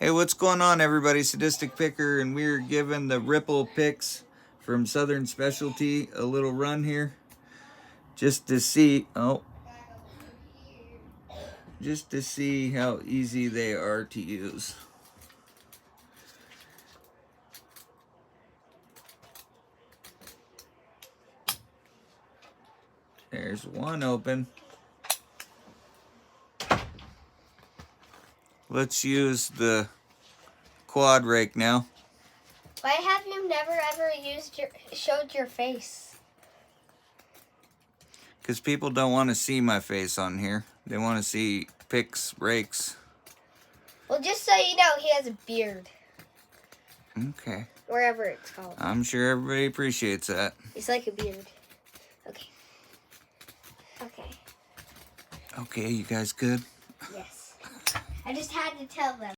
Hey, what's going on, everybody? Sadistic Picker, and we're giving the Ripple picks from Southern Specialty a little run here, just to see how easy they are to use. There's one open. Let's use the quad rake now. Why have you never ever showed your face? Because people don't want to see my face on here. They want to see picks, rakes. Well, just so you know, he has a beard. Okay. Wherever it's called. I'm sure everybody appreciates that. It's like a beard. Okay. Okay. Okay, you guys good? Yes. I just had to tell them.